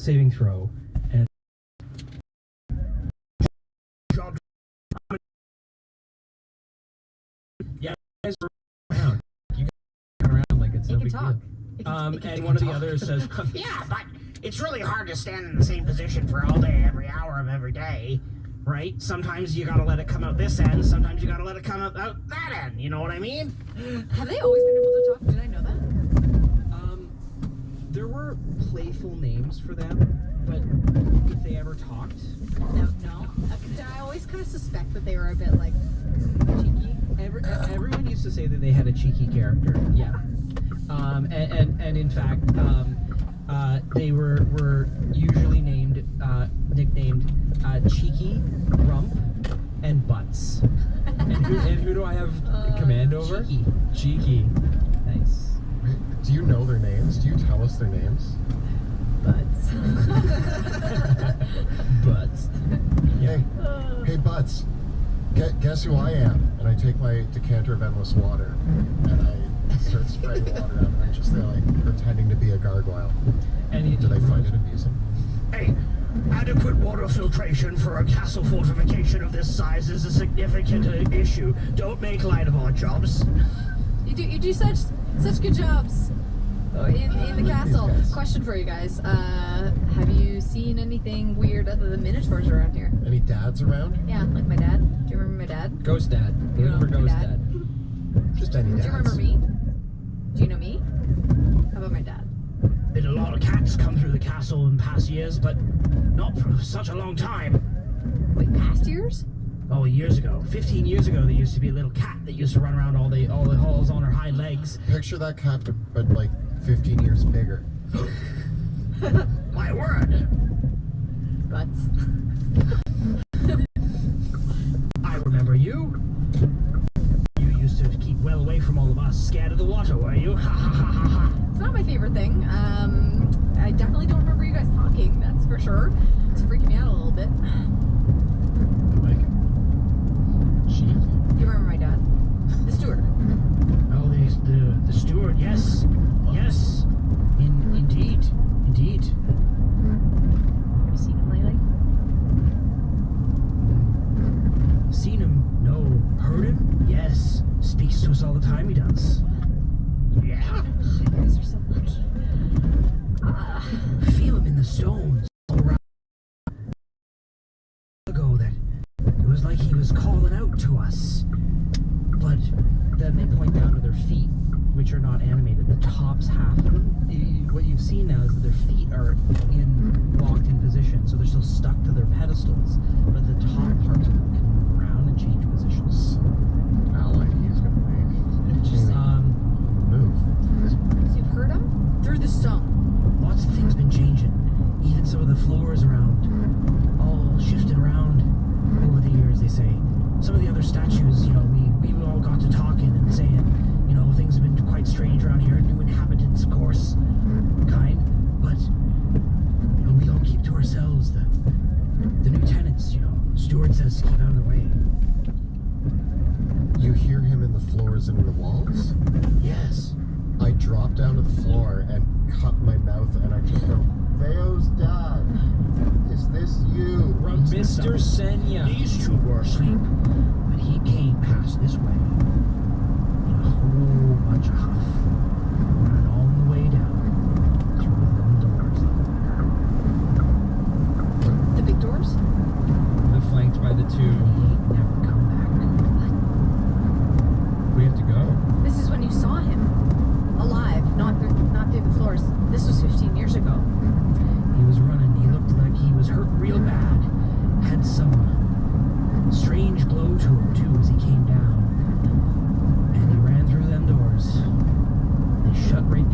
saving throw. And yeah, you guys are around. You guys are around like it's no big deal. And one of the others says, yeah, but it's really hard to stand in the same position for all day, every hour of every day, right? Sometimes you gotta let it come out this end, sometimes you gotta let it come out that end, you know what I mean? Have they always been able to talk? Did I know that? There were playful names for them, but if they ever talked... No. I always kind of suspect that they were a bit, like, cheeky. Everyone used to say that they had a cheeky character, yeah. And in fact, they were usually nicknamed Cheeky, Rump, and Butts. And who do I have command over? Cheeky. Nice. Do you know their names? Do you tell us their names? Butts. Butts. Yeah. Hey, Butts. Guess who I am? And I take my decanter of endless water, and I start spraying water out, and I'm just there, like, pretending to be a gargoyle. And do they find it amusing? Hey, adequate water filtration for a castle fortification of this size is a significant issue. Don't make light of our jobs. You do such good jobs in the castle. Question for you guys: have you seen anything weird other than minotaurs around here? Any dads around? Yeah, like my dad. Do you remember my dad? Ghost Dad. You Remember know, Ghost my Dad. Just any dads. Do you remember me? Do you know me? How about my dad? Been a lot of cats come through the castle in past years, but not for such a long time. Wait, past years? Oh, years ago. 15 years ago, there used to be a little cat that used to run around all the halls on her hind legs. Picture that cat, but like 15 years bigger. My word! Butts. I remember you. You used to keep well away from all of us. Scared of the water, were you? Ha ha ha ha ha. It's not my favorite thing. I definitely don't remember you guys talking, that's for sure. It's freaking me out a little bit. Like, cheeky. Do you remember my dad? The steward. Oh, the steward, yes. Yes. Indeed. Indeed. Have you seen him lately? Seen him? No. Heard him? Yes. Speaks to us all the time, he does. Yeah. You guys are so lucky. Feel him in the stones all around. Ago that it was like he was calling out to us. But then they point down to their feet, which are not animated. The top's half of them. What you've seen now is that their feet are locked in position, so they're still stuck to their pedestals. But the top parts of them can move around and change positions. Ally, he's gonna be. Just Move. So you've heard him? Through the stone. Lots of things been changing. Even some of the floors around, all shifted around over the years, they say. Some of the other statues, you know, we all got to talking and saying, you know, things have been quite strange around here. New inhabitants, of course, but you know, we all keep to ourselves. The new tenants, you know, Stewart says to keep out of the way. You hear him in the floors and in the walls? Yes. I drop down to the floor and cut my mouth, and I just go, Theo's dad, is this you? Mr. Senya. These two were asleep, but he came past this way in a whole bunch of huff, running all the way down through them doors over there. The big doors? They're flanked by the two. He ain't never come back. We have to go. This is when you saw him. Alive, not through the floors. This was 15 years ago. He was running. He looked like he was hurt real bad. Had some strange glow to him, too, as he came down. And he ran through them doors. They shut right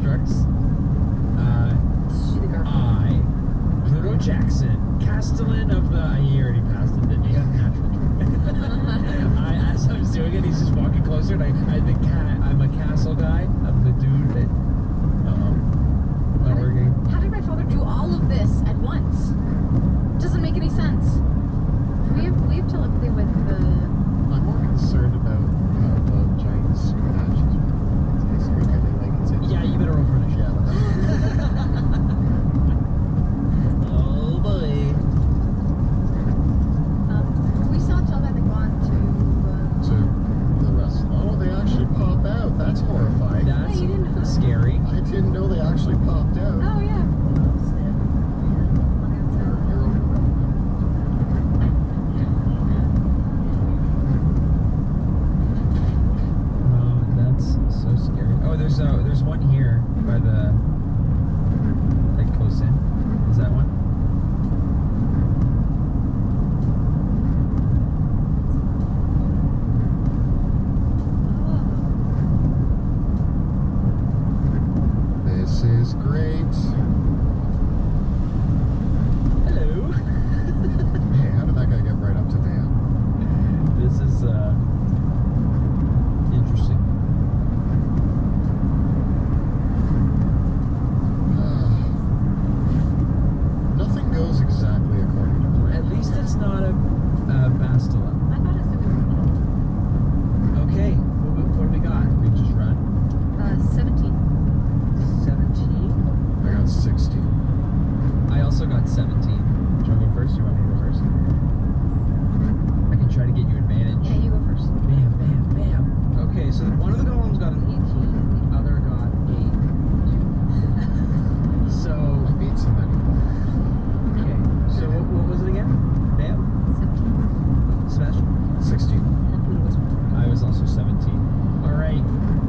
constructs. Is she the girl? I, Pluto Jackson, Castellan of the. He already passed it, didn't he? Got a natural 20. As I was doing it, he's just walking closer, and I'm a castle guy. I'm the dude that. Not working. How did my father do all of this at once? Doesn't make any sense. We have telepathy with the. I'm more concerned about the giant statues. Are they like insane? Yeah, you better roll for initiative. Yeah. Oh boy. We saw telepathic bond To the rest. Oh, they actually pop out. That's horrifying. That's Yeah, you didn't know. scary. I didn't know they actually popped out. Oh yeah. You're over. Oh, that's so scary. Oh, there's one here by the like close in. Is that one? This is great. Hello. Hey, how did that guy get right up to Van? This is interesting. Nothing goes exactly according to plan. At least it's not a Bastila. I thought it was Okay, what do we got? We just run. 17. 17. I got 16. I also got 17. Do you want to go first? Or you want me to go first? I can try to get you advantage. Yeah, you go first. Bam, bam, bam. Okay, so one of the golems got an 18, the other got 8. So, I beat somebody. okay. So what was it again? Bam? 17. Sebastian? 16. I was also 17. Alright,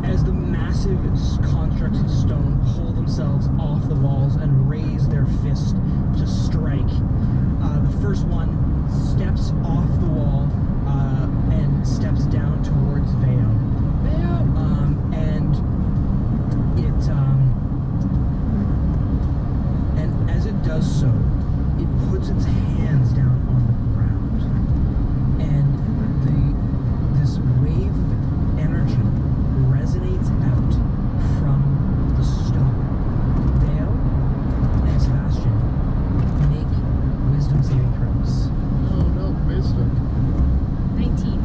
as the massive constructs of stone pull themselves off the walls and raise their fist to strike, the first one steps off the wall and steps down towards Veo. And as it does so, it puts its hands down on the ground, and this wave of energy resonates out from the stone. Vale and Sebastian make wisdom saving throws. Oh no, wisdom. 19.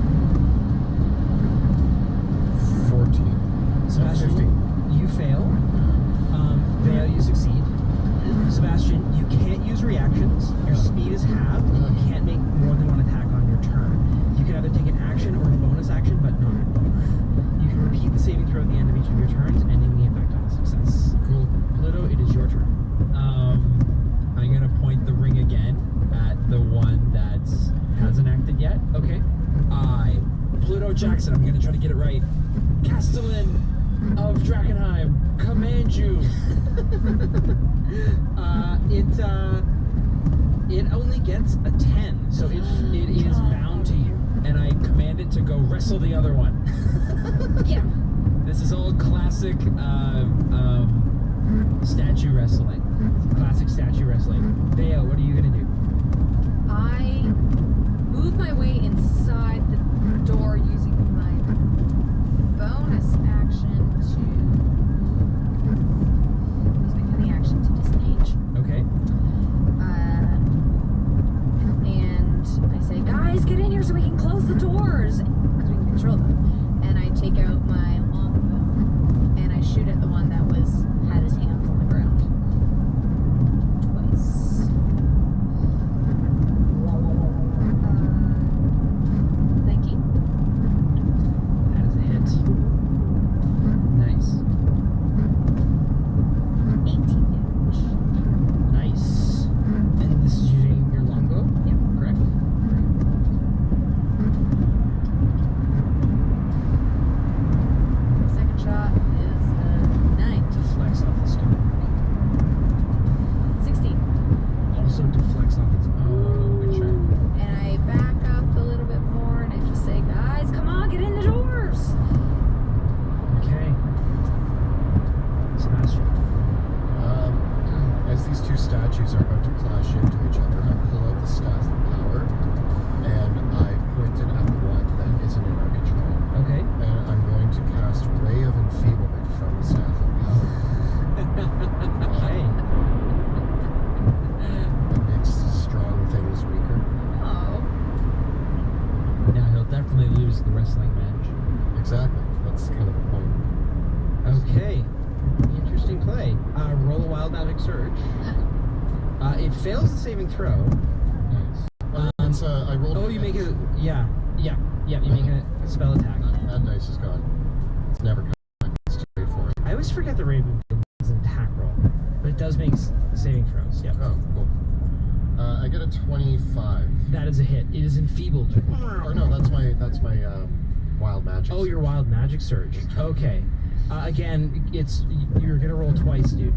14. Sebastian, 15. you fail. Vale, you succeed. Sebastian, you can't use reactions. Your speed is halved, and you can't make more than one attack on your turn. You can either take an action or a bonus action, but not both. You can repeat the saving throw at the end of each of your turns, ending the effect on a success. Cool. Pluto, it is your turn. I'm gonna point the ring again at the one that hasn't acted yet. Okay. I, Pluto Jackson, I'm gonna try to get it right. Castellan of Drakenheim, command you. It only gets a 10, so it is bound to you, and I command it to go wrestle the other one. Yeah. This is all classic statue wrestling. Classic statue wrestling. Vale, what are you gonna do? I move my way inside the door using my bonus action to use my cunning action to disengage. Okay. And I say, guys, get in here so we can close the doors because we can control them. And I take out my longbow and I shoot at the one that had his hands on the ground twice. 19. That is a hit. Nice. crash into each other, I pull out the staff of power and I point it at the one that isn't in our control. Okay. And I'm going to cast Ray of Enfeeblement from the staff of power. Okay. It makes strong things weaker. Oh. Now he'll definitely lose the wrestling match. Exactly. That's kind of the point. Okay. Interesting play. Roll a wild magic surge. It fails the saving throw. Nice. Well, it's, I rolled. Oh, you make it. Yeah. You make a spell attack. That dice is gone. It's never coming. It's too late for it. I always forget the Raven is an attack roll, but it does make saving throws. Yeah. Oh, cool. I get a 25. That is a hit. It is enfeebled. Or no, that's my wild magic. Oh, your wild magic surge. Okay. Again, you're gonna roll twice, dude.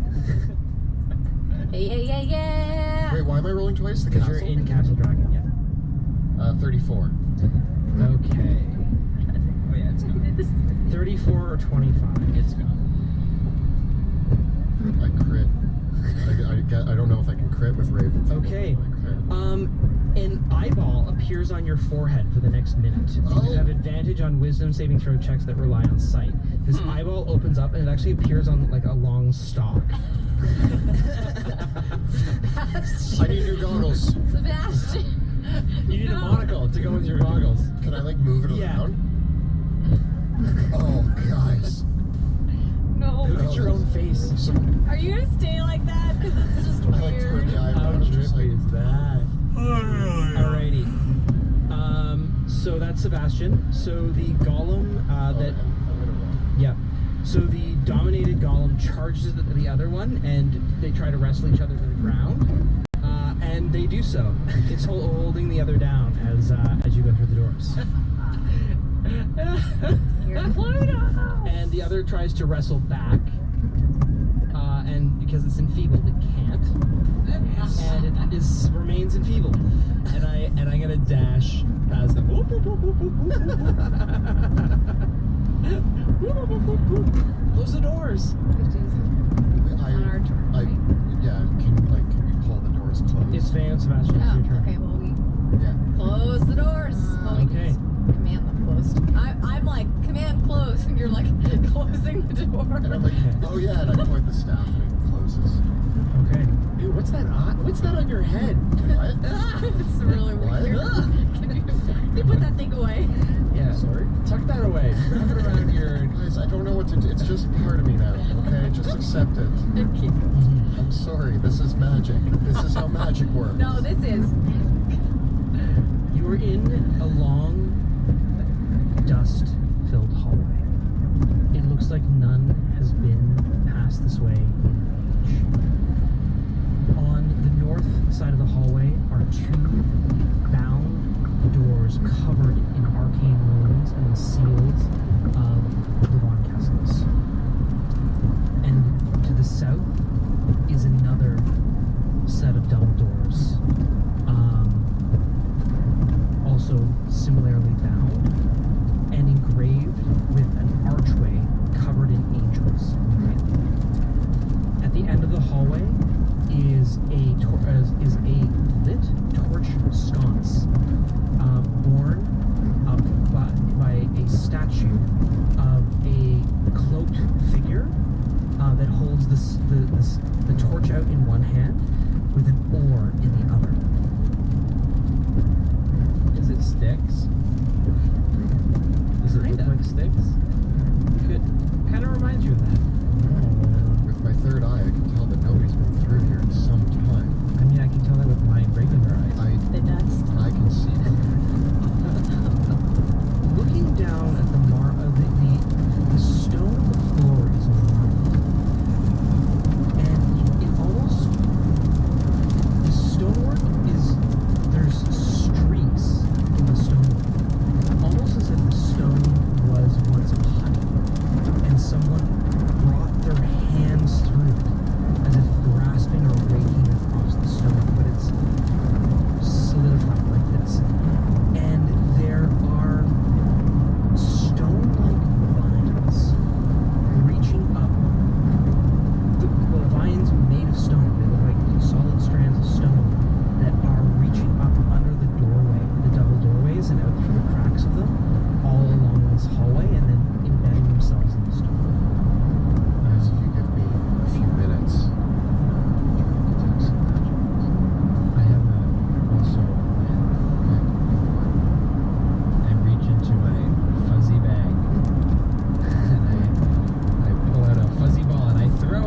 Yeah. Wait, why am I rolling twice? The Because castle? you're in Castle Dragon. Yeah. 34. Okay. Oh yeah, it's gone. 34 or 25. It's gone. I crit. I don't know if I can crit with Raven. Okay. I crit. An eyeball appears on your forehead for the next minute. Oh. You have advantage on wisdom saving throw checks that rely on sight. This eyeball opens up and it actually appears on like a long stalk. I need new goggles. Sebastian. You need a monocle to go with your goggles. Can I like move it Yeah. around? Oh, guys. No. Look at your own face. Are you gonna stay like that? Because it's just I like turn weird. the eye How around. I'm just like, trippy is that? Alrighty. So that's Sebastian. So the golem that I'm gonna roll. yeah. So the dominated golem charges the other one, and they try to wrestle each other to the ground. And they do so. It's holding the other down as you go through the doors. You're Pluto. And the other tries to wrestle back, and because it's enfeebled, it can't, and it remains enfeebled. And I'm gonna dash past them. Close the doors. On our turn, right? Can we pull the doors closed? It's Fan Sebastian. It's Oh, your turn. okay, well, we Yeah. close the doors. Well, we can Okay. just command them closed. I'm like, command close, and you're like, closing the door. And I'm like, oh yeah, and I point the staff and it closes. Okay. Dude, what's that? What's that on your head? What? It's really What? weird. Can you put that thing away? Yeah. Sorry? Tuck that away. Wrap it around your. Guys, I don't know what to do. It's just part of me now, okay? Just accept it. Okay. I'm sorry, this is magic. This is how magic works. No, this is. You are in a long, dust-filled hallway. It looks like none has been passed this way in age. On the north side of the hallway are two bound doors covered in arcane runes and the seals of the Von Castles. And to the south is another set of double doors. Also similarly bound and engraved with an archway covered in angels. At the end of the hallway is a lit torch sconce borne up by a statue of a cloaked figure that holds the torch out in one hand with an oar in the other. Is it sticks? Does it look Kinda. like sticks? Kind of reminds you of that. With my third eye, I can tell that nobody's been through here in some time. I mean, I can tell that with my regular eyes. The dust. I can see it. Looking down at the stone floor is marble, and it almost the stonework there's streaks in the stonework, almost as if the stone was once putty, and someone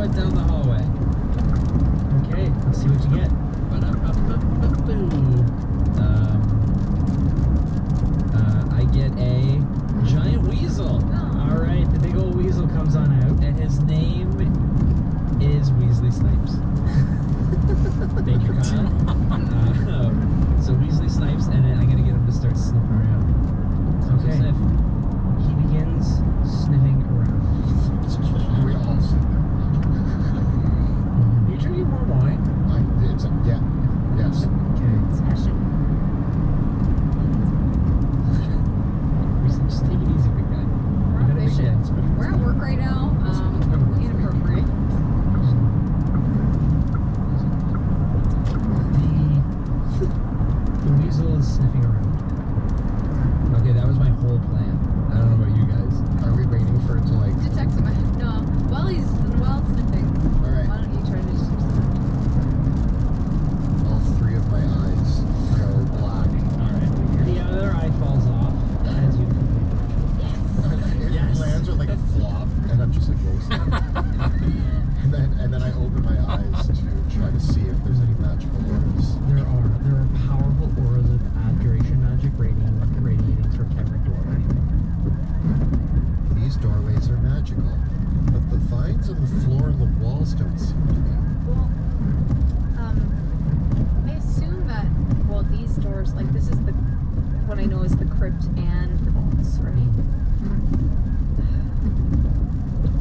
right down the hallway. Okay, let's see what you get. I get a giant weasel. Oh. All right, the big old weasel comes on out. And his name is Weasley Snipes. Thank you, Kyle. So Weasley Snipes, and then I'm going to get him to start sniffing around. Okay. Sniff. He begins sniffing around. We all sit there. Are you drinking more wine? Yeah. Yes. Okay. Smashing. Just take it easy, big guy. We're You're on gonna be mission. dead. We're at work right now. Inappropriate. The weasel is sniffing around. Okay, that was my whole plan. I don't know about you guys. Are we waiting for it to like? Detect him. No. While he's sniffing. All right. Why don't you try to just All three of my eyes go black. Alright. The other eye falls off as you complete It Yes. lands with like a flop, and I'm just like, roasting. and then I open my eyes to try to see if there's any magical auras. There are powerful auras of abjuration magic radiating from every doorway. These doorways are magical, but the vines on the floor and the walls don't seem to be. Well, I assume that, well, these doors, like, this is what I know is the crypt and the vaults, right?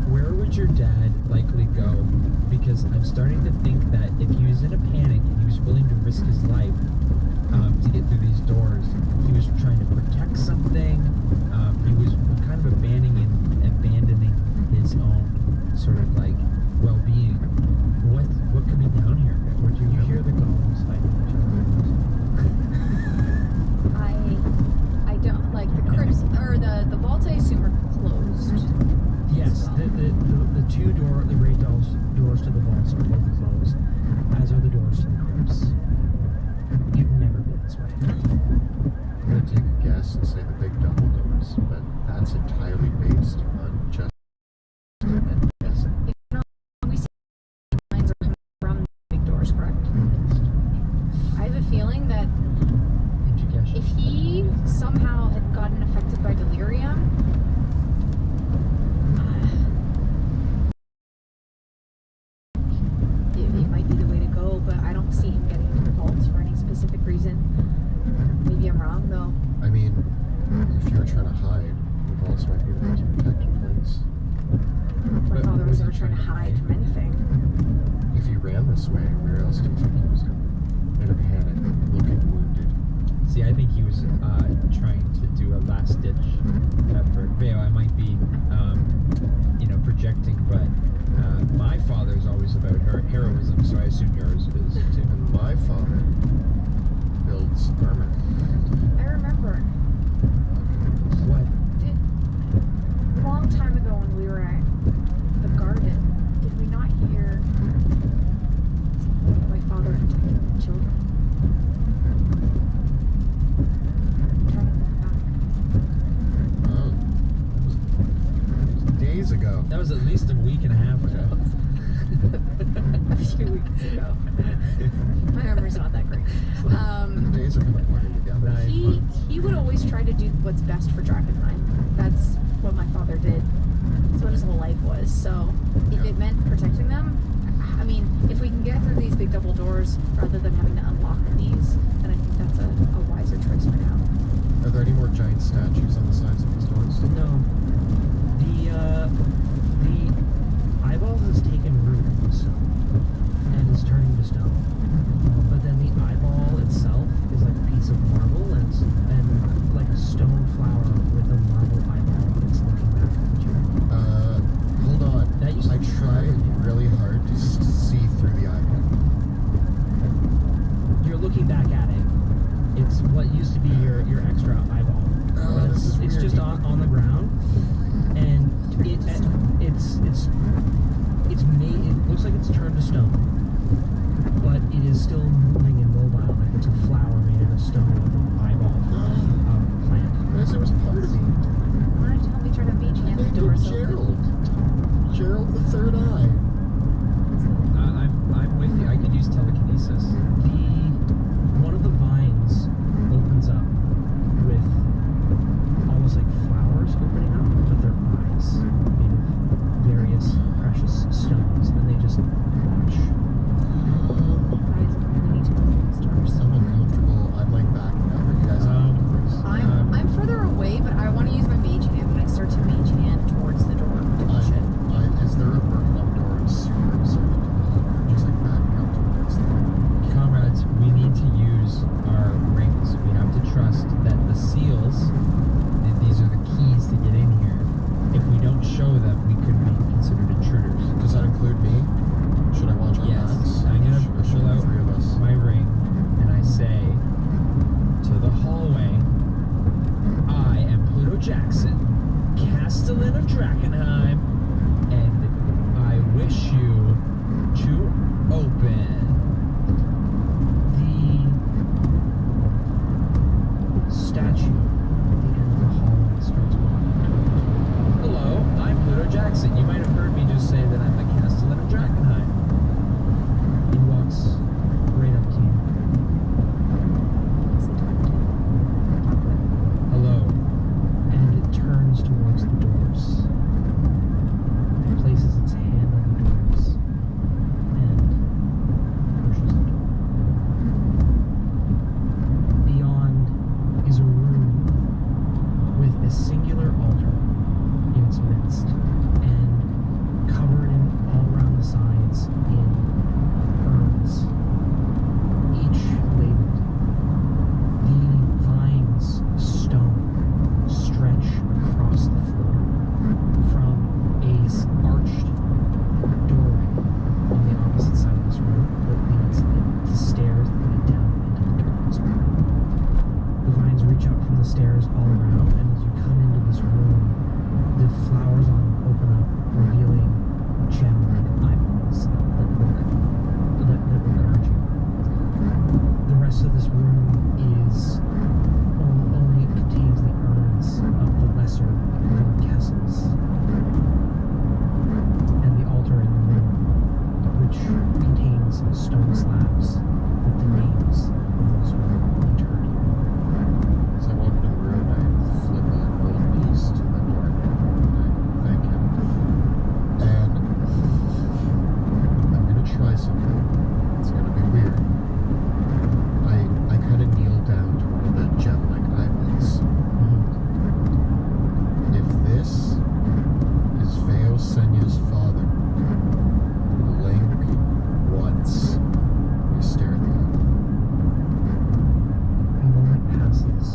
Where would your dad likely go? Because I'm starting to think that if he was in a panic and he was willing to risk his life to get through these doors, he was trying to protect something. He was kind of abandoning his own sort of like well-being. What could be down here? What do You hear the golems fighting each other. I don't, like, the crypts, or the vaults, I assume, are closed. Yes, the two the great doors to the vaults are both closed, as are the doors to the crypts. You've never been this way. I'm gonna take a guess and say the big double doors, but that's entirely based on just guessing. We see lines are coming from the big doors, correct? I have a feeling that if he somehow had gotten affected by delirium, it might be the way to go, but I don't see him getting into the vaults for any specific reason. Maybe I'm wrong, though. I mean, if you're trying to hide, the vaults might be the most protected place. My father was never trying to hide from anything. If he ran this way, where else do you think he was going? In a panic, looking wounded. See, I think he was trying to do a last-ditch effort. Veo, I might be, projecting, but my father's always about heroism, so I assume yours is too. And my father builds armor. I remember What? a long time ago when we were at the garden, did we not hear my father protecting the children? I'm trying to think back. Oh. It was days ago. That was at least a week and a half ago. A few weeks ago. My memory's not that great. The days are kind of blurring together. He would always try to do what's best for Dragonheim. That's what my father did. That's what his whole life was. So if it meant protecting them, I mean, if we can get through these big double doors rather than having to unlock these, then I think that's a wiser choice for now. Are there any more giant statues on the sides of these doors? No. The eyeball has taken root in the stone and is turning to stone. But then the eyeball itself is like a piece of marble and like a stone flower with a marble eyeball that's looking back at you. Hold on. That used to I be tried part really hard to see through the eyeball. You're looking back at it. It's what used to be your extra eyeball. Oh, But this is it's weird. just on the ground, and it's made. It looks like it's turned to stone, but it is still moving and mobile, like it's a flower made out of stone with an eyeball for a plant. Yes, it was part of me. Why don't you help me try to mage hand the They door did so Gerald. Gerald the third eye. access? One of the vines opens up with almost like flowers opening up, but they're eyes made of various precious stones, and they just watch. Guys, we need to go through the stars. I'm uncomfortable. I'm like backing up. Are you guys outdoors? I'm further away, but I want to use my mage hand when I start to mage hand towards the door to push it. Is there a burglar door super certain to me? Or just like backing up to the next thing? Comrades, we need to use our rings. We have to trust that the seals, and these are the keys to get in here. If we don't show them, we could be considered intruders. Does that include me? Should I watch our Yes. backs? I'm gonna Or should pull the out three of us? my ring and I say to the hallway, I am Pluto Jackson, Castellan of Drakenheim, and I wish you to open. The statue at the end of the hallway starts walking towards you. Hello, I'm Pluto Jackson. You might have heard me just say that I'm the Castellan of Drakenheim. He walks right up to you. What's he talking to? Talk with him. Hello. And it turns towards the doors. It places its hand on the doors and pushes the door. Beyond is a room with a singular altar in its midst and covered in all around the sides in urns, each labeled. The vines of stone stretch across the floor from a arched doorway on the opposite side of this room that leads to stairs that lead down into the darkness below. The vines reach up from the stairs all around, and as you come into this room, the flowers on them open up, revealing gem-like eyeballs that will guard you. The rest of this room is only contains the urns of the lesser Kessels and the altar in the room, which contains stone slabs with the names of those who are interred here. As I walk into the room, I flip a gold piece to the door. I thank him. And I'm gonna try something. It's gonna be weird. I kind of kneel down to one of the gem-like eyeballs. If this is Veo Senya's father, blink once. You stare at the eye. A moment passes.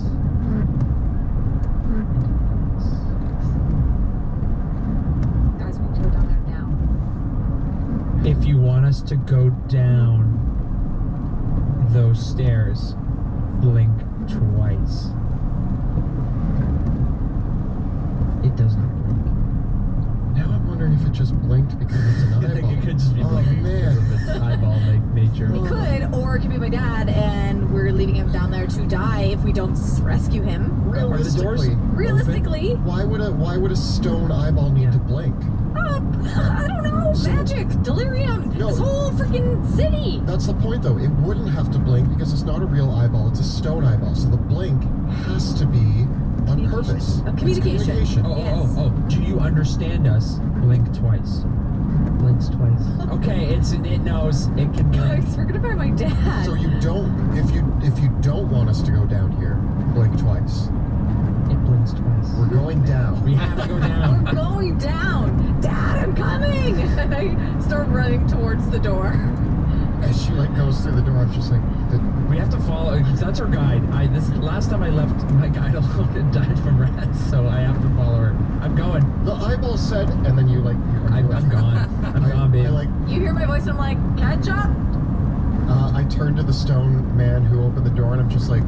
Guys, we need to go down there now. If you want us to go down those stairs, blink twice. It does not blink. Now I'm wondering if it just blinked because it's an I think eyeball. it could just be Oh, blinking man. because of its eyeball-like nature. It could, or it could be my dad, and we're leaving him down there to die if we don't rescue him. Are the doors Realistically, Why would a stone eyeball need to blink? I don't know. Magic, delirium, No. this whole freaking city. That's the point, though. It wouldn't have to blink because it's not a real eyeball; it's a stone eyeball. So the blink has to be on purpose. A It's communication. communication. Oh, do you understand us? Blink twice. Blinks twice. Okay, it knows. It can blink. Guys, we're gonna find my dad. So you don't, if you don't want us to go down here, blink twice. It blinks twice. We're going down. We have to go down. We're going down. Dad, I'm coming. And I start running towards the door. As she like goes through the door, I'm just like, We have to follow. That's our guide. This last time I left my guide alone and died from rats, so I have to follow her. I'm going. the eyeball said, and then you like, I'm gone. I'm gone, babe. I like, You hear my voice, and I'm like, catch up. I turn to the stone man who opened the door, and I'm just like,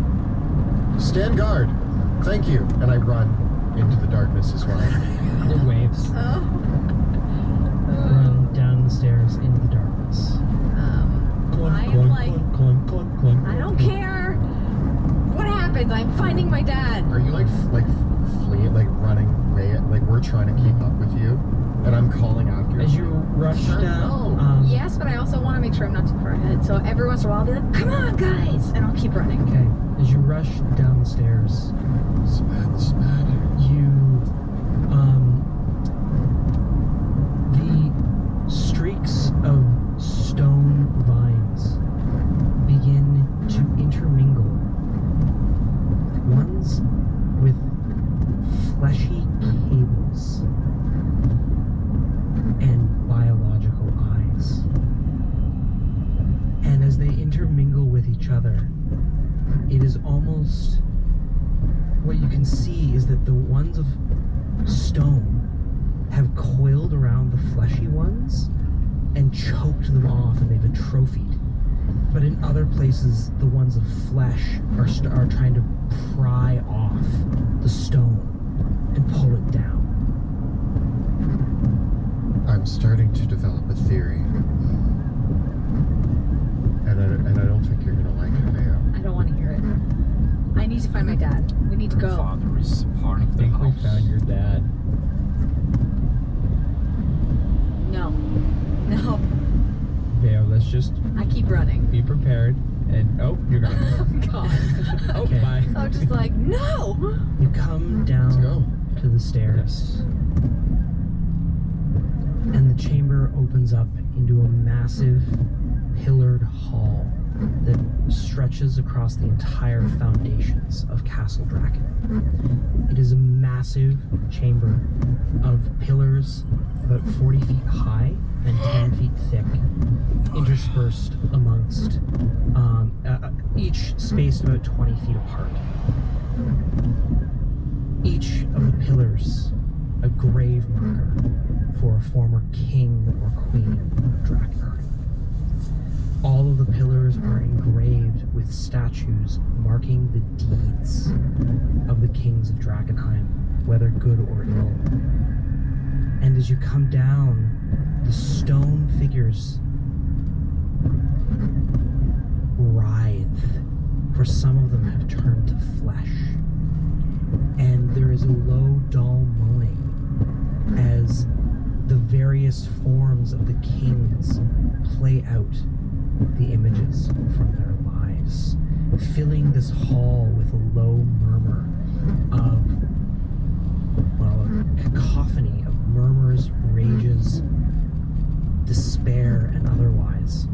stand guard, thank you, and I run into the darkness as well. It waves. Run down the stairs into the darkness. I am like, I don't care what happens. I'm finding my dad. Are you like fleeing, like running away? Like we're trying to keep up with you, and I'm calling after you. As you rush Sure, down. no. Yes, but I also want to make sure I'm not too far ahead. So every once in a while I'll be like, come on guys, and I'll keep running. Okay. As you rush down the stairs, This is bad, this is bad. you the streaks of stone vines begin to intermingle with ones with fleshy cables and biological eyes. And as they intermingle with each other, it is almost, what you can see is that the ones of stone have coiled around the fleshy ones and choked them off, and they've atrophied. But in other places, the ones of flesh are trying to pry off the stone and pull it down. I'm starting to develop a theory. And I don't think you're gonna like it, Mayo. I don't want to hear it. I need to find my dad. We need to Your go. father is part of I the think we house. found your dad. No. No. Veo, let's just I keep running. be prepared. And oh, you're gone. God. Oh, Okay. bye. I'm just like, no! You come Let's down go. to the stairs, and the chamber opens up into a massive pillared hall that stretches across the entire foundations of Castle Draken. It is a massive chamber of pillars about 40 feet high and 10 feet thick, interspersed amongst each spaced about 20 feet apart. Each of the pillars a grave marker for a former king or queen of Drakenheim. All of the pillars are engraved with statues marking the deeds of the kings of Drakenheim, whether good or ill. And as you come down, the stone figures writhe, for some of them have turned to flesh. And there is a low, dull moaning as the various forms of the kings play out the images from their lives, filling this hall with a low murmur of, well, a cacophony of murmurs, rages, despair, and otherwise.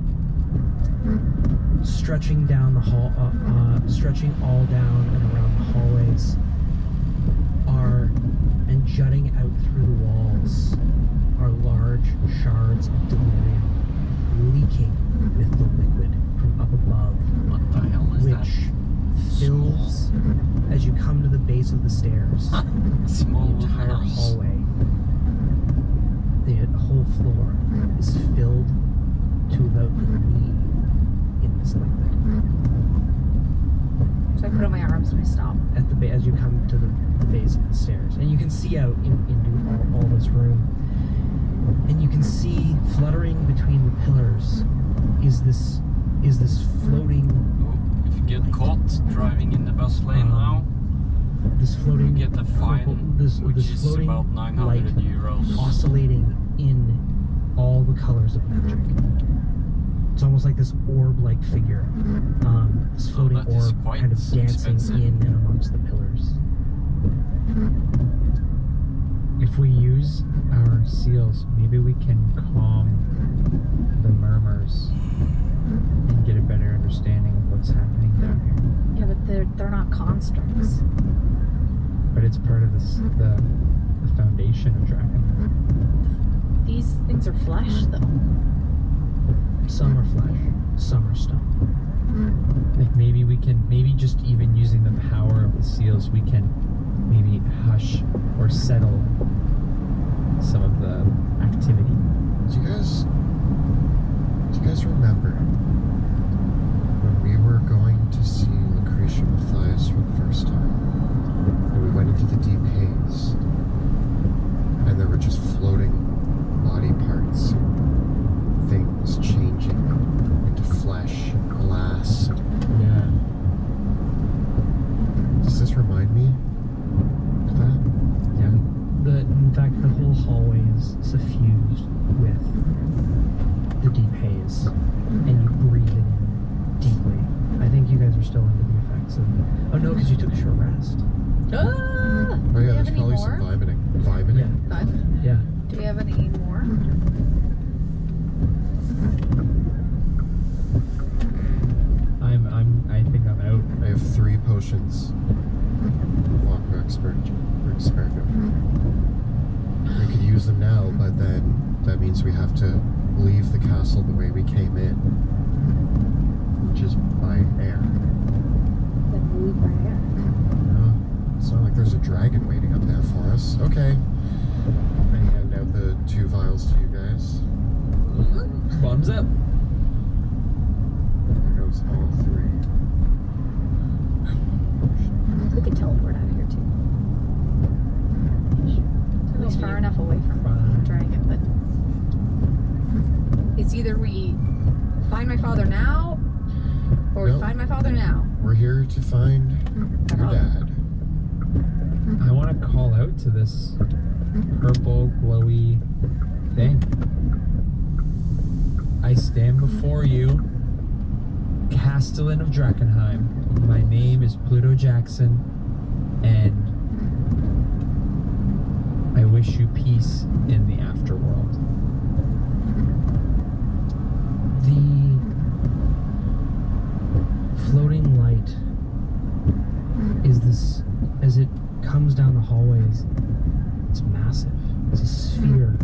Stretching down the hall, stretching all down and around the hallways are, and jutting out through the walls, are large shards of delirium, leaking with the liquid from up above, What the hell is which fills, as you come to the base of the stairs, that? Small the entire house. hallway, the whole floor is filled to about the knee in this liquid. So I put on my arms and I stop. At the as you come to the base of the stairs, and you can see out into all this room, and you can see fluttering between the pillars is this floating Oh, if you get caught driving in the bus lane now, this you floating get a fine, purple, which this is floating about 900 light euros. oscillating in all the colors of magic. It's almost like this orb-like figure, this floating that is orb quite kind of dancing expensive. in and amongst the pillars. If we use our seals, maybe we can calm the murmurs and get a better understanding of what's happening down here. Yeah, but they're not constructs. But it's part of the foundation of Draken. These things are flesh, though. Some are flesh, some are stone. Like maybe just even using the power of the seals, we can maybe hush or settle some of the activity. Do you guys remember when we were going to see Lucretia Matthias for the first time? And we went into the deep haze, and there were just floating body parts, things changing into flesh and glass. Yeah. Does this remind me of that? Yeah. In fact, the whole hallway is suffused with eyes and you breathe it in deeply. I think you guys are still under the effects of. Oh no, because you took a short rest. Ah! Oh Do we yeah, have there's any probably more? some vomiting. Yeah. Five? Yeah. Do we have any more? I think I'm out. I have 3 potions. Walker experiment. We could use them now, but then that means we have to leave the castle the way we came in, which is by air. Then move by air. No, it's not like there's a dragon waiting up there for us. Okay. I hand out the 2 vials to you guys. Bottoms up. There goes all 3. We could teleport out of here too. At least far enough away from the dragon, but it's either we find my father now, or we No. find my father now. We're here to find your Oh. dad. I want to call out to this purple glowy thing. I stand before you, Castellan of Drakenheim. My name is Pluto Jackson, and I wish you peace in the afterworld. The floating light is this, as it comes down the hallways, it's massive. It's a sphere,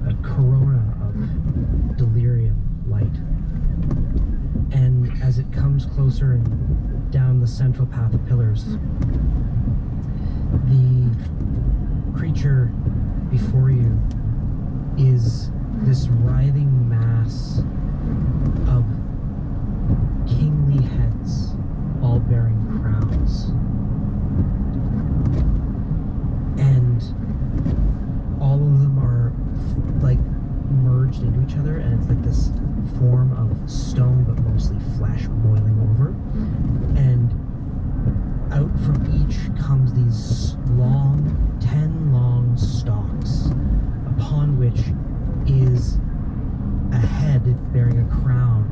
a corona of delirium light. And as it comes closer and down the central path of pillars, the creature before you is this writhing mass of kingly heads, all bearing crowns. And all of them are like merged into each other, and it's like this form of stone but mostly flesh boiling over. And out from each comes these long, 10 long stalks, upon which is a head bearing a crown,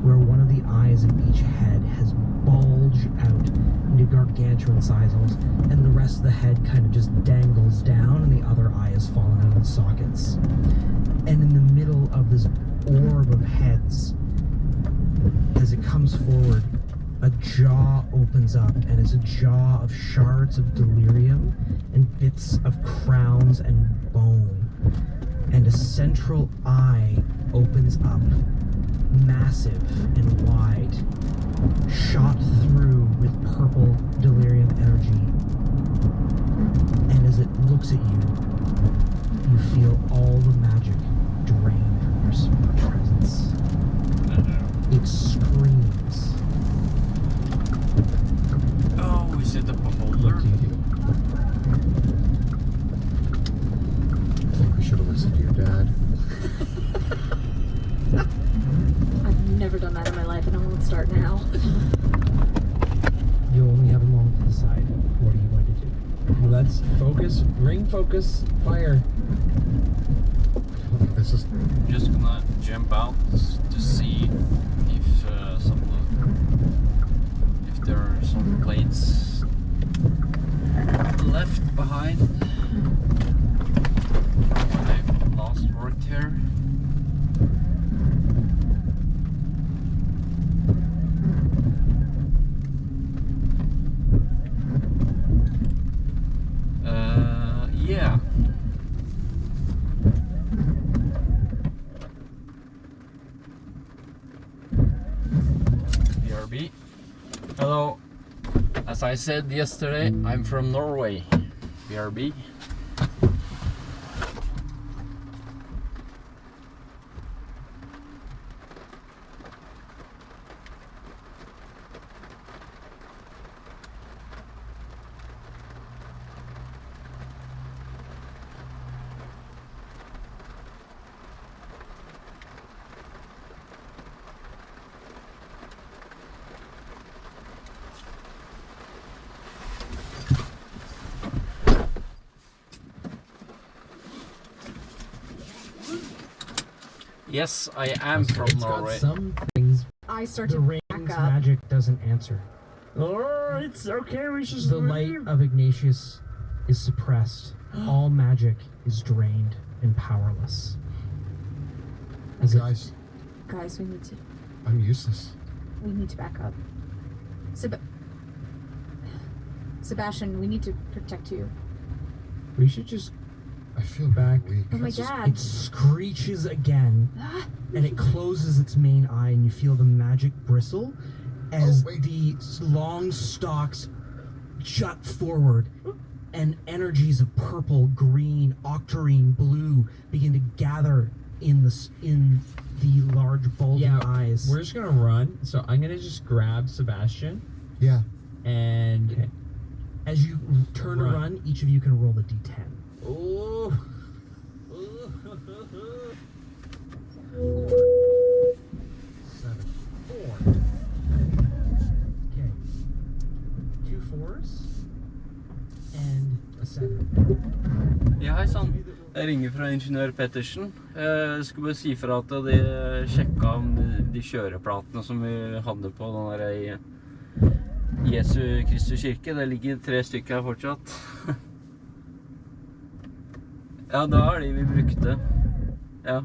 where one of the eyes of each head has bulged out into gargantuan sizes, and the rest of the head kind of just dangles down, and the other eye has fallen out of its sockets. And in the middle of this orb of heads, as it comes forward, a jaw opens up, and it's a jaw of shards of delirium and bits of crowns and bone. And a central eye opens up, massive and wide, shot through with purple delirium energy. And as it looks at you, you feel all the magic drain from your presence. It screams. Oh, is it a What beholder? do you do? I think we should have listened to your dad. I've never done that in my life, and I won't start now. You only have a moment to decide. What are you going to do? Let's focus, ring focus, fire. I don't think this is. Just gonna jump out to see if if there are some blades left behind when I last worked here. Yeah. BRB. Hello. As I said yesterday, I'm from Norway. BRB. Yes, I am from It's got Norway. some things. I start The to ring's back up. magic doesn't answer. Oh, it's okay. We should The light of Ignatius is suppressed. All magic is drained and powerless. As it, Guys, Guys, I'm useless. we need to back up. Sebastian, we need to protect you. we should just I feel Back. weak. Oh my It's just- god. It screeches again, Ah, and it closes its main eye, and you feel the magic bristle as Oh, wait. the long stalks jut forward, and energies of purple, green, octarine, blue begin to gather in the large bulging Yeah, eyes. We're just gonna run. So I'm gonna just grab Sebastian Yeah. and. As you turn to Run. run, each of you can roll a d10. Oh. 7. 4. Okay. 2 4s and a 7. Ja, hei sann. Jeg ringer fra ingeniør Pettersen. Jeg skulle bare si fra at de sjekka om de kjøreplatene som vi hadde på den der i Jesu Kristus kirke. Det ligger 3 stykker her fortsatt. Ja, da er de vi brukte. Ja.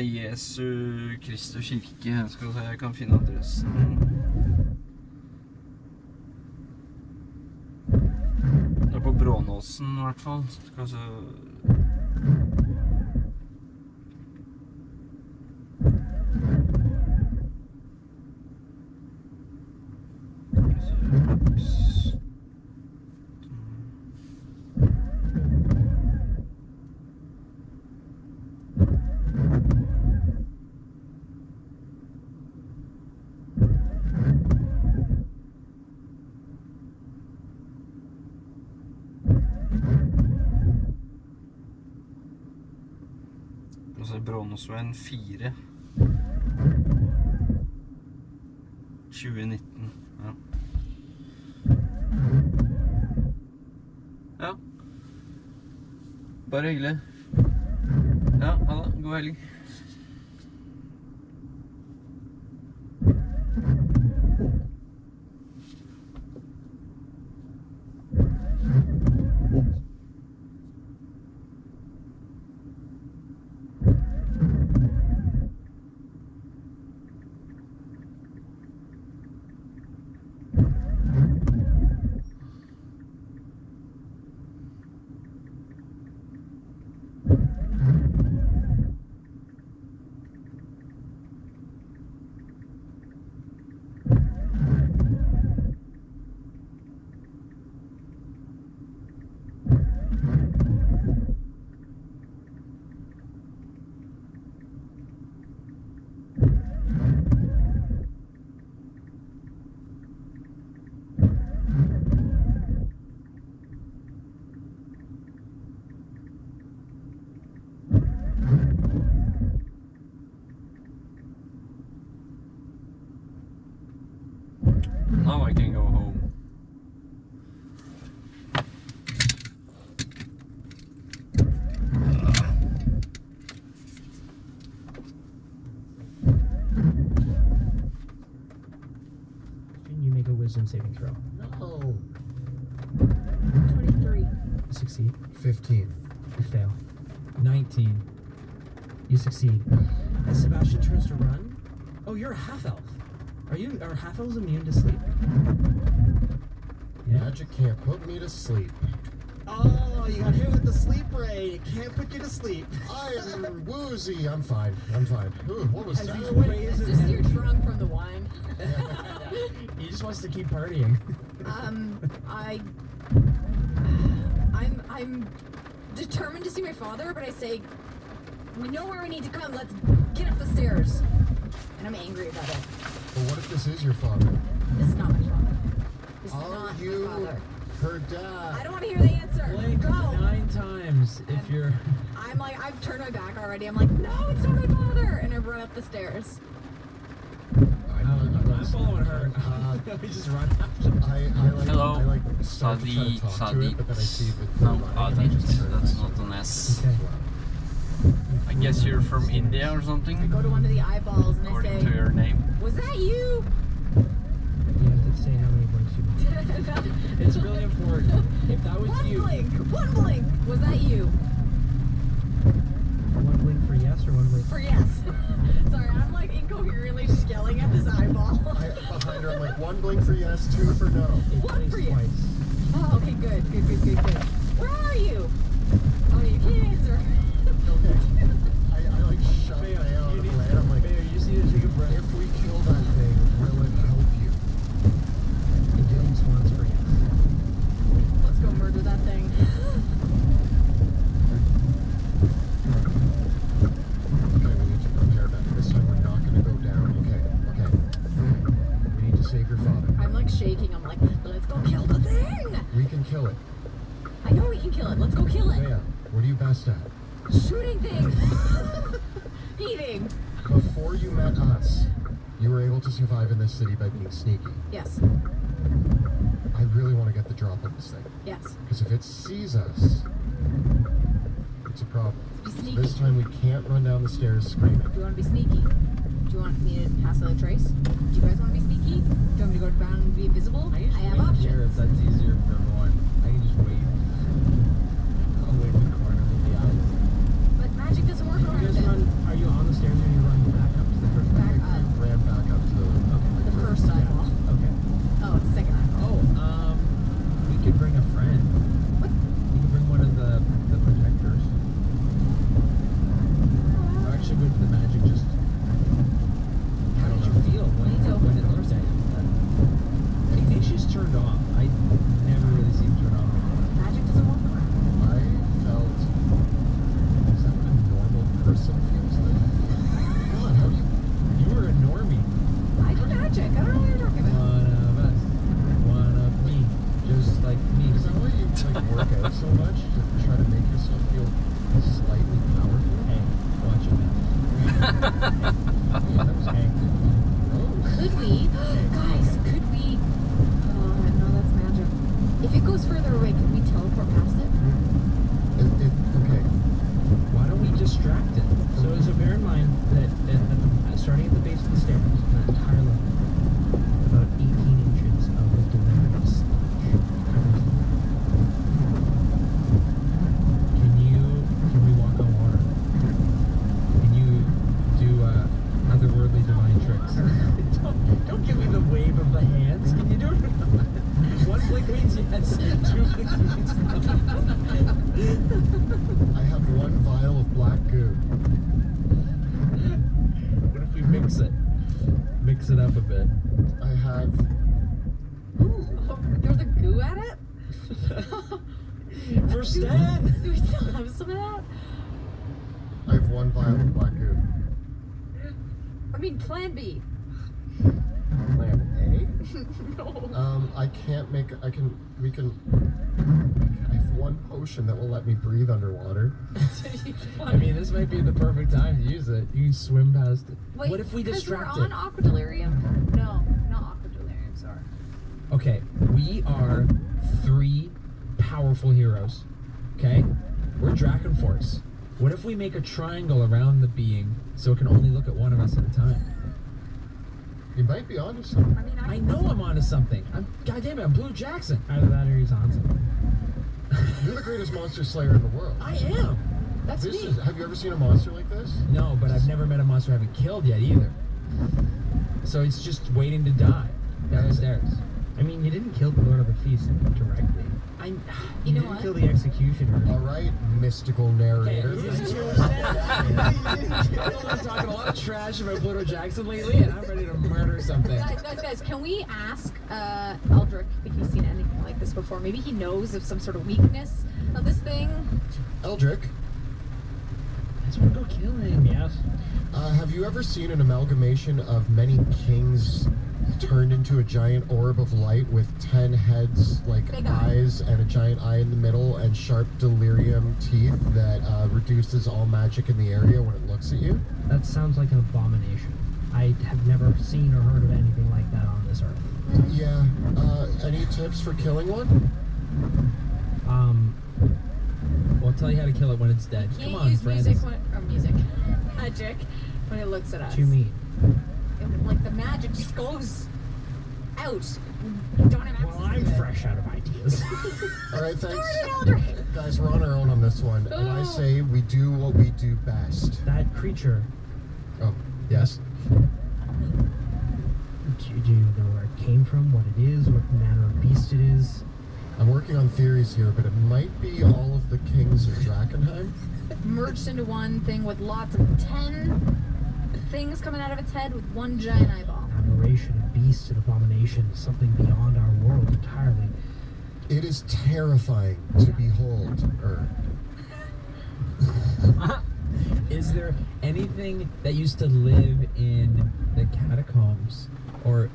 Jesu Kristus kirke. Skal vi se, jeg kan finne adressen. Det er på Brånåsen i hvert fall. Skal vi se. Brånåsveien 4 2019. Ja. Ja. Bare hyggelig. Ja, ha det. God helg. Now I can go home. Can you make a wisdom saving throw? No. 23. You succeed. 15. You fail. 19. You succeed. As Sebastian turns to run, oh, you're a half elf. Are half elves immune to sleep? Yeah. Magic can't put me to sleep. Oh, you got hit with the sleep ray. It can't put you to sleep. I am woozy. I'm fine. I'm fine. Ooh, what was As that? these rays of Just you're energy- drunk from the wine. He just wants to keep partying. I'm determined to see my father, but I say, we know where we need to come. Let's get up the stairs. And I'm angry about it. But what if this is your father? This is not my father. This is Are not you my father. her dad? I don't want to hear the answer. Blank Go. 9 I'm like, I've turned my back already. I'm like, no, it's not my father. And I run up the stairs. I'm following her. We just run after. Hello. I like start to try to talk to it, but then I see that No, Adi, that's not an S. Okay. I guess you're from India or I something, go to one of the eyeballs and I according say, to your name. was that you? You have to say how many blinks you want. It's really important. If that was One you, blink. One blink. Was that you? one blink for yes or one blink For yes. Sorry, I'm like incoherently just yelling at this eyeball. behind her, I'm like, 1 blink for yes, 2 for no. It One blinks for you. twice. Oh, okay, good. Where are you? Oh, you can't answer. Okay. I like shut my out of the way, and I'm like, Babe, you see the take a breath. if we kill that thing, will it help you? It blinks once for yes. Let's go murder that thing. Okay, we need to prepare better. This time we're not going to go down. Okay. We need to save your father. I'm like shaking. I'm like, let's go kill the thing. We can kill it. I know we can kill it. Let's go kill it. Leia, what are you best at? Shooting things. Eating. Before you met us, you were able to survive in this city by being sneaky. Yes. I really want to get the drop on this thing. Yes. Because if it sees us, it's a problem. Be sneaky. This time we can't run down the stairs screaming. Do you want to be sneaky? Do you want me to pass out a trace? Do you guys want to be sneaky? Do you want me to go down and be invisible? I just have wait options. here if that's easier for everyone. I can just wait. I'll wait in the corner with the eyes. But magic doesn't work You around guys it. run, are you on the stairs or are you running back up to the first Back one? up. Ran back up to the... The first eyeball. Okay. Oh, it's the second eyeball. Oh, we could bring a friend. What? We could bring one of the projectors. Or actually, would the magic just... How did you feel when Need to open it the looked at you? I think she's turned off. I never really seen turned off. Magic doesn't work around. I felt... Is that what a normal person feels like? God, how do you... You were a normie. I do magic. I don't know what you're talking about. One of us. One of me. Just like me. Is that why you like work out so much? To try to make yourself feel slightly powerful? Hey, watch it now. Yeah, that was Hey. gross. Could we? Guys, could we? Oh, no, that's magic. If it goes further away, could we teleport past it? Okay. Why don't we distract it? So bear in mind that starting at the base of the stairs, that entire level, about 18 inches of the delirium sludge covers the ground. Can we walk on water? Can you do otherworldly divine tricks? don't give me the wave of the hands. Can you do it? One blink means yes, 2 blinks means no. I have 1 vial of black goo. What if we mix it? Mix it up a bit. I have... Oh, there's a goo at it? For Stan! Do we still have some of that? I have 1 vial of black goo. I mean, plan B. Plan No. I can't make... I have 1 potion that will let me breathe underwater. I mean, this might be the perfect time to use it. You can swim past it. Wait, what if we distract we're it? on Aqua Delirium? No, not Aqua Delirium, sorry. Okay, we are 3 powerful heroes. Okay? We're Dragon Force. What if we make a triangle around the being so it can only look at one of us at a time? You might be onto something. I mean, I know I'm onto something. Goddamn it, I'm Blue Jackson. Either that or he's on something. You're the greatest monster slayer in the world. I am. That's me. Have you ever seen a monster like this? No, but I've never met a monster I haven't killed yet either. So it's just waiting to die downstairs. I mean, you didn't kill the Lord of the Feast directly. You You know didn't what? kill the executioner. All right, mystical narrator. I've been talking a lot of trash about Pluto Jackson lately, and I'm ready to murder something. Guys, can we ask Eldrick if he's seen anything like this before? Maybe he knows of some sort of weakness of this thing. Eldrick, I just want to go kill him. Yes. have you ever seen an amalgamation of many kings' turned into a giant orb of light with 10 heads, like Big eye. eyes, and a giant eye in the middle, and sharp delirium teeth that reduces all magic in the area when it looks at you. That sounds like an abomination. I have never seen or heard of anything like that on this earth. Yeah. Any tips for killing one? Well, I'll tell you how to kill it when it's dead. Can't Come on, use friends. music magic when it looks at us. What do you mean? Like the magic just goes out. You don't have access Well, I'm to it. fresh out of ideas. All right, thanks. Darn it, Eldrick. Guys, we're on our own on this one, and I say we do what we do best. That creature, Oh, yes. do you know where it came from, what it is, what manner of beast it is? I'm working on theories here, but it might be all of the kings of Drakenheim. Merged into one thing with lots of 10 things coming out of its head with one giant eyeball. Aberration, a beast, an abomination, something beyond our world entirely. It is terrifying to behold, Is there anything that used to live in the catacombs, or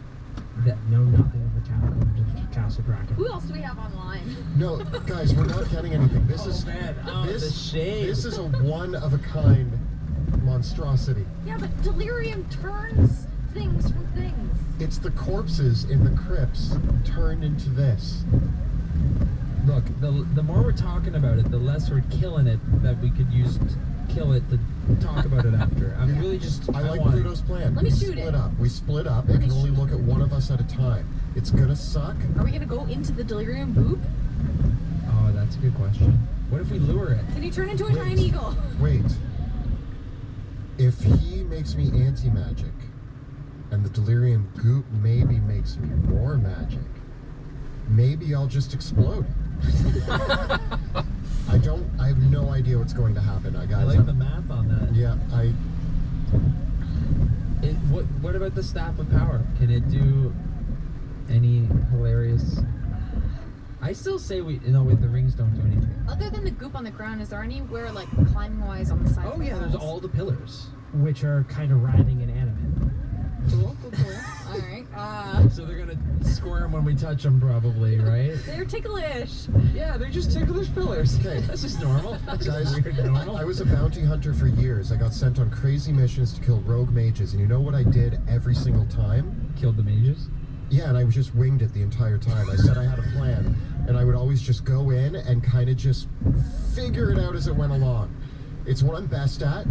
That know nothing of the catacombs of Castle Draken. Who else do we have online? No, guys, we're not getting anything. This is the shade. this is a one-of-a-kind monstrosity. Yeah, but delirium turns things from things. It's the corpses in the crypts turned into this. look, the more we're talking about it, the less we're killing it that we could use to kill it to talk about it after. I'm really just. I like want Pluto's plan. Let me we shoot split it. up. We split up. Let It me can only shoot look at one of us at a time. It's gonna suck. Are we gonna go into the delirium boop? Oh, that's a good question. What if we lure it? Can you turn into a Wait. giant eagle? Wait. If he makes me anti-magic, and the delirium goop maybe makes me more magic, maybe I'll just explode. I have no idea what's going to happen, guys. I like the math on that. Yeah, What about the staff of power? Can it do any hilarious? I still say wait, the rings don't do anything. Other than the goop on the ground, is there anywhere like climbing wise on the side? Oh yeah, there's all the pillars. Which are kind of writhing and animate. Cool. All right. So they're gonna squirm when we touch them, probably, right? They're ticklish. Yeah, they're just ticklish pillars. Okay. That's just normal. That's guys, just weird and normal. I was a bounty hunter for years. I got sent on crazy missions to kill rogue mages, and you know what I did every single time? Killed the mages. Yeah, and I was just winged it the entire time. I said I had a plan, and I would always just go in and kind of just figure it out as it went along. It's what I'm best at.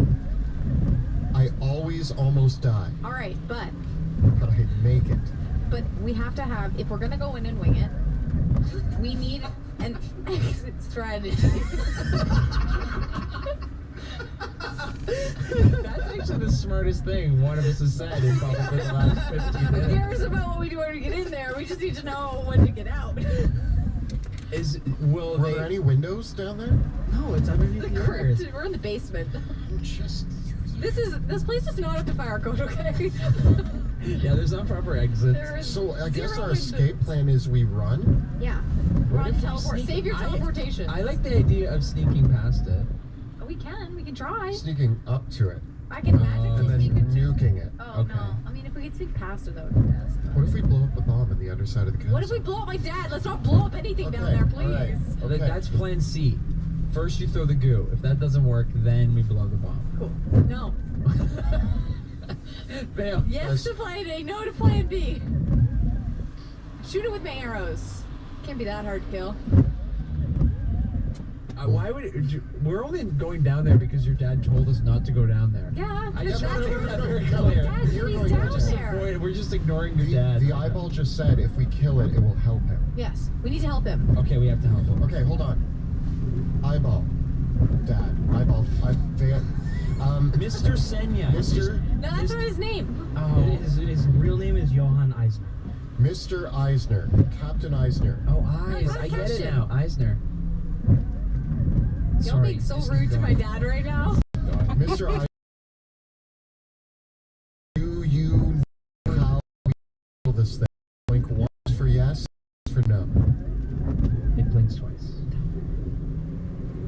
I always almost die, All right, but but I make it. we have to have, if we're gonna go in and wing it, we need an exit strategy. That's actually the smartest thing one of us has said in probably the last 15 Who minutes. cares about what we do when we get in there? We just need to know when to get out. Were Were there any windows down there? No, it's underneath The the crypt. earth. We're in the basement. Just This place does not have to fire code, okay? Yeah, there's not proper exits. There is so. I guess zero our windows. escape plan is we run. Yeah. What Run, if we teleport. sneak- Save your teleportation. I like the idea of sneaking past it. Oh, we can try. Sneaking up to it I can and magically and then sneak it. nuking it. Oh Okay. no. I mean, if we could sneak past it, that would be best. What if we blow up the bomb on the underside of the castle? What if we blow up my dad? Let's not blow up anything down Okay, there, please. all right. Okay. That's plan C. First you throw the goo. If that doesn't work, then we blow the bomb. Cool. No. Fail. Yes to plan A, no to plan B. Shoot it with my arrows. Can't be that hard to kill. Why would it, we're only going down there because your dad told us not to go down there. Yeah, I because just want to make that very no, clear. Dad said You're he's going down to there. We're just ignoring your dad. The eyeball just said if we kill it, it will help him. Yes, we need to help him. Okay, we have to help him. Okay, hold on. Eyeball. Dad. Eyeball. Mr. Senya. Mr. No, that's not his name. Oh, His real name is Johann Eisner. Mr. Eisner. Captain Eisner. oh, Eyes. Not a I get it question. now. Eisner. Y'all Sorry, being so this is rude to my going- dad right now. Mr. Eisner. Do you know how we kill this thing? Blink once for yes, for no. It blinks twice.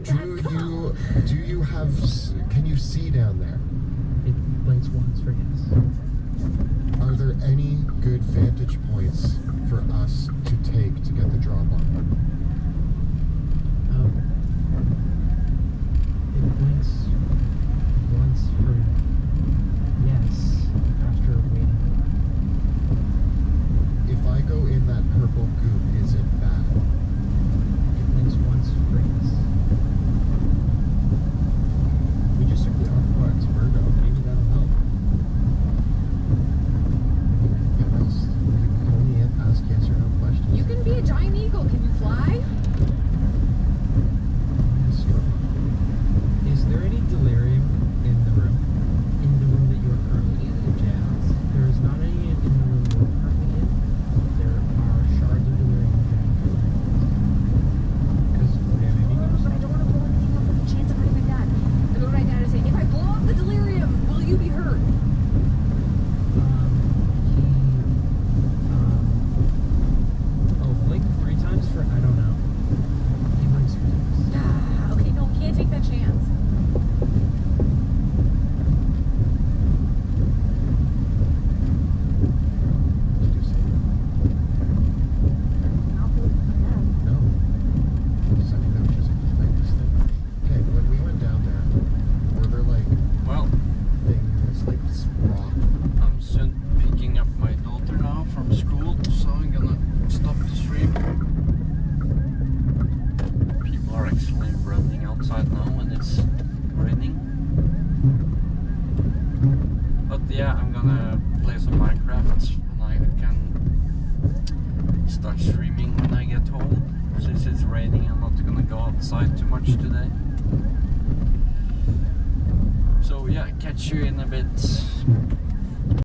Do you have, can you see down there? It blinks once for yes. Are there any good vantage points for us to take to get the drop on? It blinks once for yes after waiting. If I go in that purple goop, is it bad? It blinks once for yes. We just took the Aquax Virgo. Maybe that'll help. Anything else? We can only ask yes or no questions. You can be a giant eagle. Can you fly? Is there any delirium in the room? In the room that you are currently in? Jazz? There is not any in the room you are currently in. There are shards of delirium. Because maybe But I don't want to blow anything up with the chance of hurting my dad. I go to my dad and say, if I blow up the delirium, will you be hurt? blink 3 times for I don't know. He blinks 3 times. Ah, okay, no, can't take that chance. Did you say I'll do it. no? Does that mean that we just have to fight this thing? Okay, when we went down there, were there like Well, things like rock? I'm soon picking up my daughter now from school, so I'm gonna stop the stream. People are actually running outside now when it's raining. But yeah, I'm gonna play some Minecraft and I can start streaming when I get home. Since it's raining, I'm not gonna go outside too much today. So yeah, catch you in a bit.